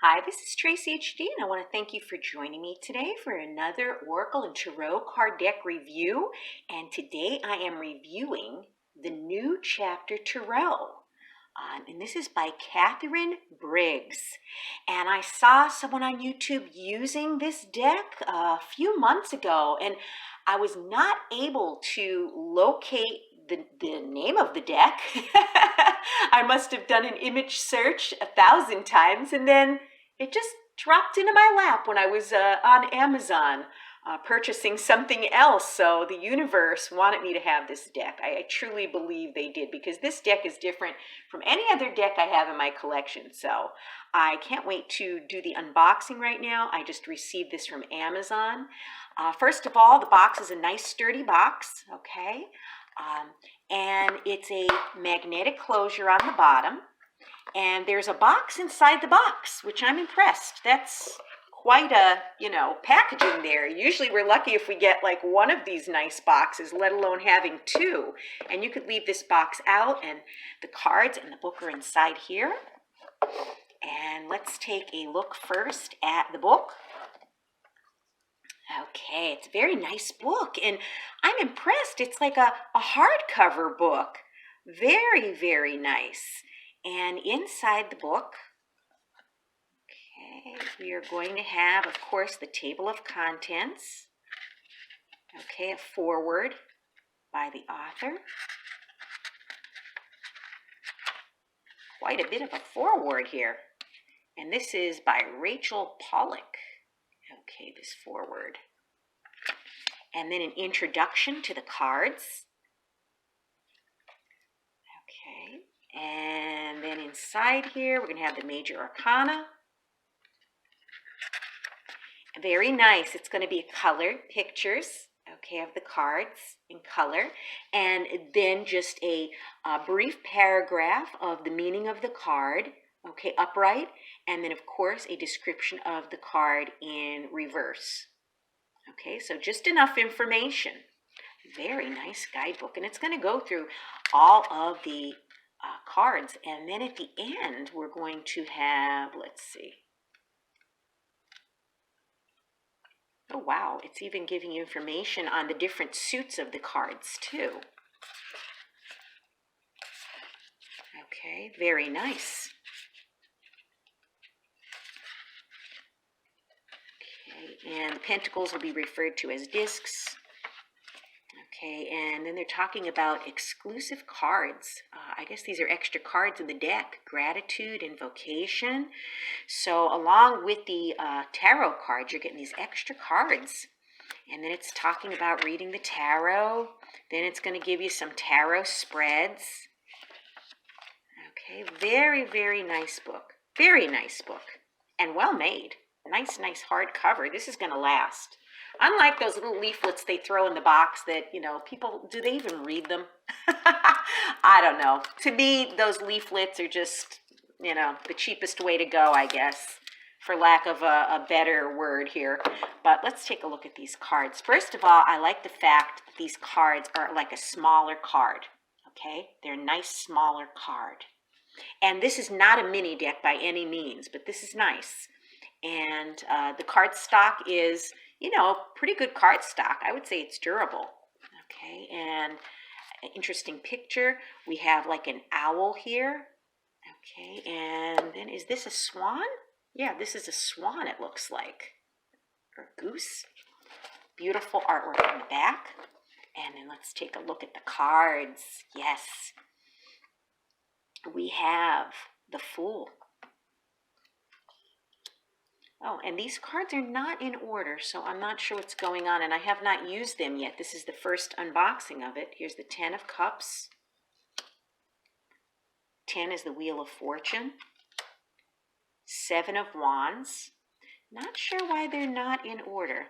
Hi, this is Traceyhd, and I want to thank you for joining me today for another Oracle and Tarot card deck review. And today I am reviewing the New Chapter Tarot. And this is by Catherine Briggs. And I saw someone on YouTube using this deck a few months ago, and I was not able to locate the name of the deck. I must have done an image search 1,000 times, and then it just dropped into my lap when I was on Amazon purchasing something else. So the universe wanted me to have this deck. I truly believe they did, because this deck is different from any other deck I have in my collection. So I can't wait to do the unboxing right now. I just received this from Amazon. First of all, the box is a nice sturdy box, okay? And it's a magnetic closure on the bottom. And there's a box inside the box, which I'm impressed. That's quite a, packaging there. Usually we're lucky if we get like one of these nice boxes, let alone having two. And you could leave this box out, and the cards and the book are inside here. And let's take a look first at the book. Okay, it's a very nice book, and I'm impressed. It's like a hardcover book. Very, very nice. And inside the book, okay, we are going to have, of course, the table of contents. Okay, a foreword by the author. Quite a bit of a foreword here. And this is by Rachel Pollack. Okay, this foreword. And then an introduction to the cards. Okay, and then inside here, we're going to have the major arcana. Very nice. It's going to be colored pictures, okay, of the cards in color. And then just a brief paragraph of the meaning of the card, okay, upright. And then, of course, a description of the card in reverse. Okay, so just enough information. Very nice guidebook. And it's going to go through all of the cards. And then at the end, we're going to have, let's see. Oh, wow. It's even giving you information on the different suits of the cards, too. Okay, very nice. Okay, and the pentacles will be referred to as discs. Okay, and then they're talking about exclusive cards. I guess these are extra cards in the deck. Gratitude, invocation. So along with the tarot cards, you're getting these extra cards. And then it's talking about reading the tarot. Then it's going to give you some tarot spreads. Okay, very, very nice book. Very nice book. And well made. Nice, nice hardcover. This is going to last. Unlike those little leaflets they throw in the box that, people, do they even read them? I don't know. To me, those leaflets are just, the cheapest way to go, I guess, for lack of a better word here. But let's take a look at these cards. First of all, I like the fact that these cards are like a smaller card, okay? They're a nice, smaller card. And this is not a mini deck by any means, but this is nice. And the card stock is, pretty good card stock. I would say it's durable. Okay, and an interesting picture. We have like an owl here. Okay, and then is this a swan? Yeah, this is a swan, it looks like. Or a goose. Beautiful artwork on the back. And then let's take a look at the cards. Yes. We have the Fool. Oh, and these cards are not in order, so I'm not sure what's going on, and I have not used them yet. This is the first unboxing of it. Here's the 10 of Cups. 10 is the Wheel of Fortune. 7 of Wands. Not sure why they're not in order.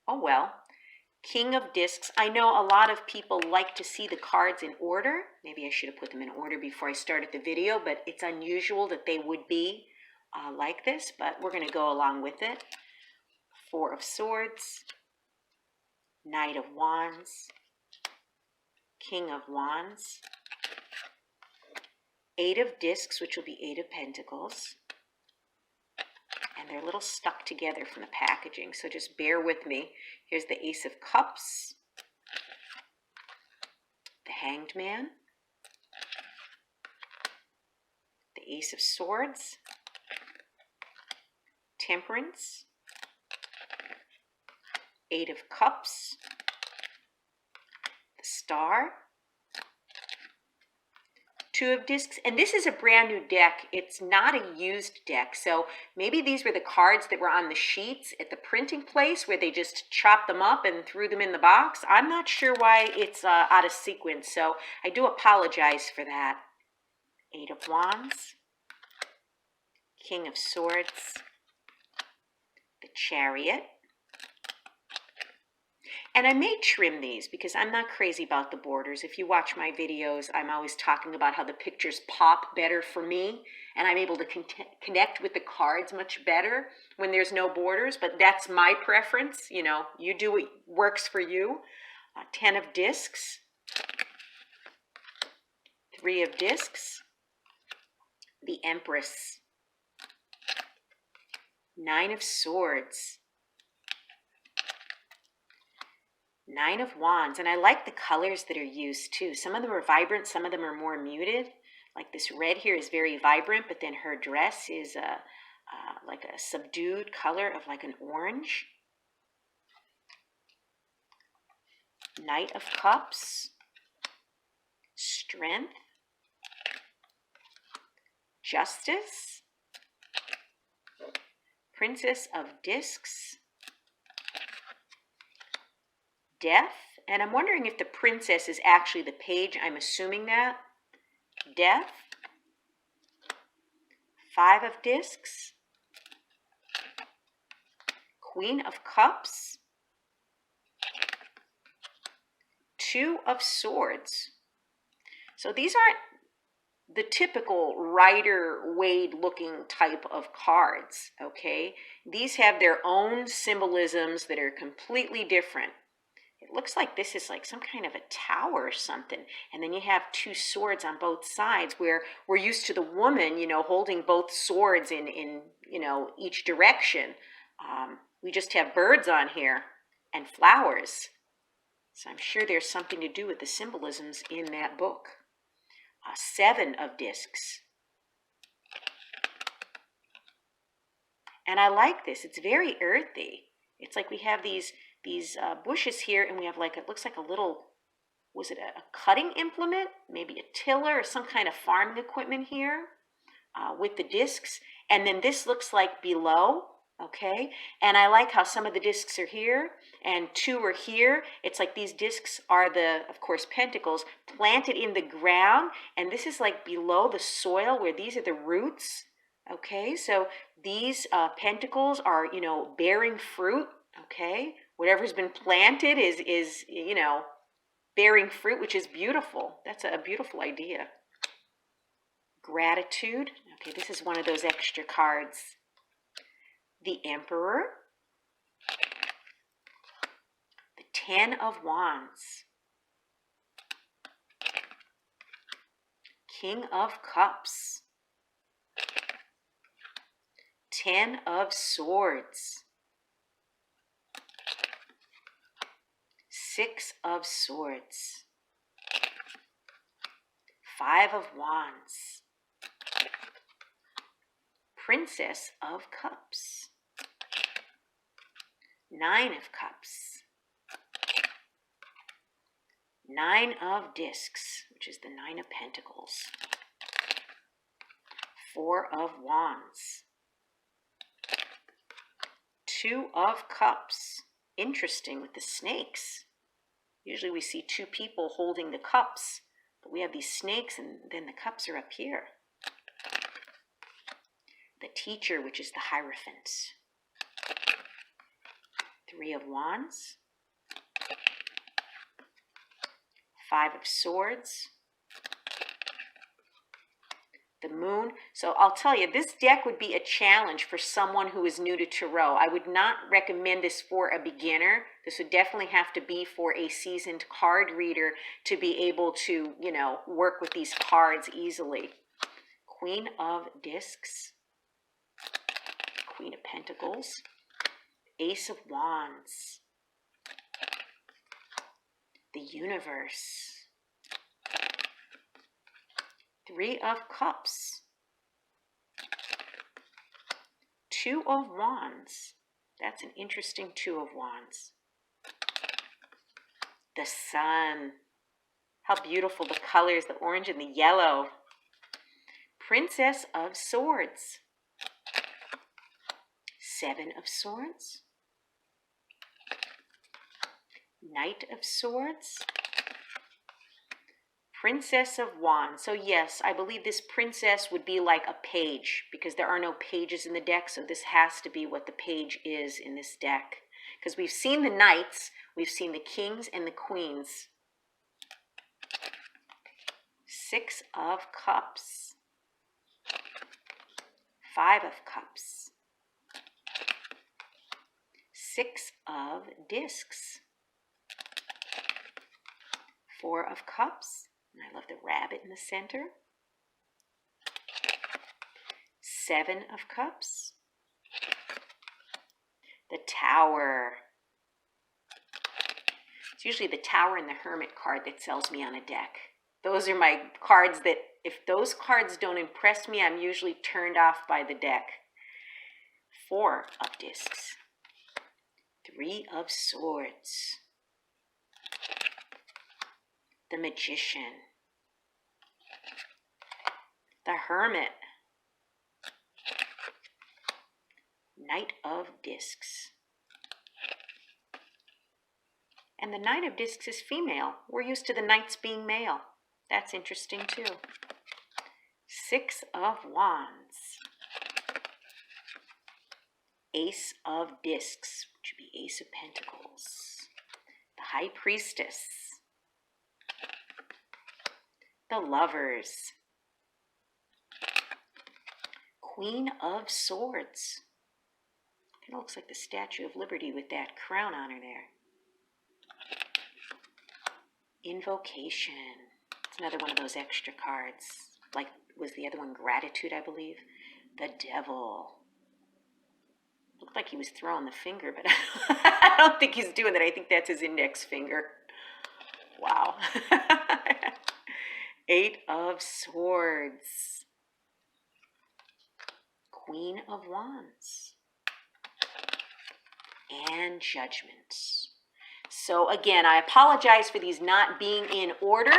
Oh, well. King of Discs. I know a lot of people like to see the cards in order. Maybe I should have put them in order before I started the video, but it's unusual that they would be like this, but we're going to go along with it. 4 of Swords, Knight of Wands, King of Wands, 8 of Discs, which will be 8 of Pentacles, and they're a little stuck together from the packaging, so just bear with me. Here's the Ace of Cups, the Hanged Man, the Ace of Swords, Temperance, Eight of Cups, the Star, Two of Discs, and this is a brand new deck. It's not a used deck, so maybe these were the cards that were on the sheets at the printing place where they just chopped them up and threw them in the box. I'm not sure why it's out of sequence, so I do apologize for that. Eight of Wands, King of Swords, the Chariot. And I may trim these because I'm not crazy about the borders. If you watch my videos, I'm always talking about how the pictures pop better for me, and I'm able to connect with the cards much better when there's no borders, but that's my preference. You know, you do what works for you. 10 of Discs, 3 of Discs, the Empress, 9 of Swords, 9 of Wands, and I like the colors that are used too. Some of them are vibrant, some of them are more muted. Like this red here is very vibrant, but then her dress is like a subdued color of like an orange. Knight of Cups, Strength, Justice, Princess of Discs, Death, and I'm wondering if the princess is actually the page. I'm assuming that. Death, 5 of Discs, Queen of Cups, 2 of Swords. So these aren't the typical Rider-Waite looking type of cards, okay? These have their own symbolisms that are completely different. It looks like this is like some kind of a tower or something. And then you have 2 swords on both sides, where we're used to the woman, you know, holding both swords in you know, each direction. We just have birds on here and flowers. So I'm sure there's something to do with the symbolisms in that book. 7 of Discs. And I like this. It's very earthy. It's like we have these bushes here, and we have like, it looks like a little, was it a cutting implement? Maybe a tiller or some kind of farming equipment here with the discs. And then this looks like below, okay? And I like how some of the discs are here and 2 are here. It's like these discs are the, of course, pentacles planted in the ground. And this is like below the soil where these are the roots, okay? So these pentacles are, you know, bearing fruit, okay? Whatever's been planted is, you know, bearing fruit, which is beautiful. That's a beautiful idea. Gratitude. Okay, this is one of those extra cards. The Emperor. The 10 of Wands. King of Cups. 10 of Swords. 6 of Swords. 5 of Wands. Princess of Cups. 9 of Cups. 9 of Discs, which is the 9 of Pentacles. 4 of Wands. 2 of Cups. Interesting with the snakes. Usually we see 2 people holding the cups, but we have these snakes and then the cups are up here. The Teacher, which is the Hierophant. 3 of Wands. 5 of Swords. The Moon. So I'll tell you, this deck would be a challenge for someone who is new to Tarot. I would not recommend this for a beginner. This would definitely have to be for a seasoned card reader to be able to, you know, work with these cards easily. Queen of Discs. Queen of Pentacles, Ace of Wands, the Universe, Three of Cups, Two of Wands. That's an interesting Two of Wands. The Sun. How beautiful the colors, the orange and the yellow. Princess of Swords. Seven of Swords. Knight of Swords. Princess of Wands. So yes, I believe this princess would be like a page because there are no pages in the deck. So this has to be what the page is in this deck. Because we've seen the knights, we've seen the kings and the queens. Six of Cups. Five of Cups. Six of Discs. Four of Cups. And I love the rabbit in the center. Seven of Cups. The Tower. It's usually the Tower and the Hermit card that sells me on a deck. Those are my cards that, if those cards don't impress me, I'm usually turned off by the deck. Four of Discs. Three of Swords. The Magician. The Hermit. Knight of Discs. And the Knight of Discs is female. We're used to the knights being male. That's interesting too. Six of Wands. Ace of Discs, which would be Ace of Pentacles. The High Priestess. The Lovers. Queen of Swords. Kind of looks like the Statue of Liberty with that crown on her there. Invocation. It's another one of those extra cards. Like, was the other one Gratitude, I believe? The Devil. Looked like he was throwing the finger, but I don't think he's doing that. I think that's his index finger. Wow. Eight of Swords. Queen of Wands. And Judgment. So again, I apologize for these not being in order.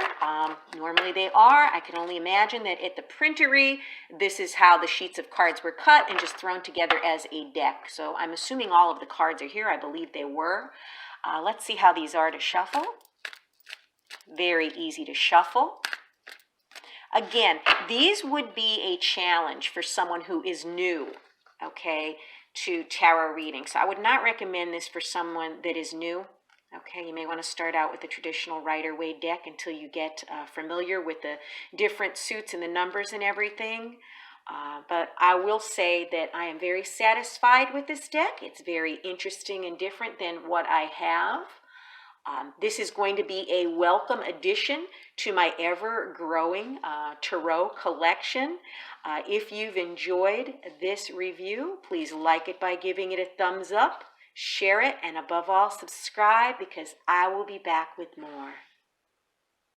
Normally they are. I can only imagine that at the printery, this is how the sheets of cards were cut and just thrown together as a deck. So I'm assuming all of the cards are here. I believe they were. Let's see how these are to shuffle. Very easy to shuffle. Again, these would be a challenge for someone who is new, okay, to tarot reading. So I would not recommend this for someone that is new. Okay, you may want to start out with the traditional Rider-Waite deck until you get familiar with the different suits and the numbers and everything. But I will say that I am very satisfied with this deck. It's very interesting and different than what I have. This is going to be a welcome addition to my ever-growing tarot collection. If you've enjoyed this review, please like it by giving it a thumbs up, share it, and above all, subscribe because I will be back with more.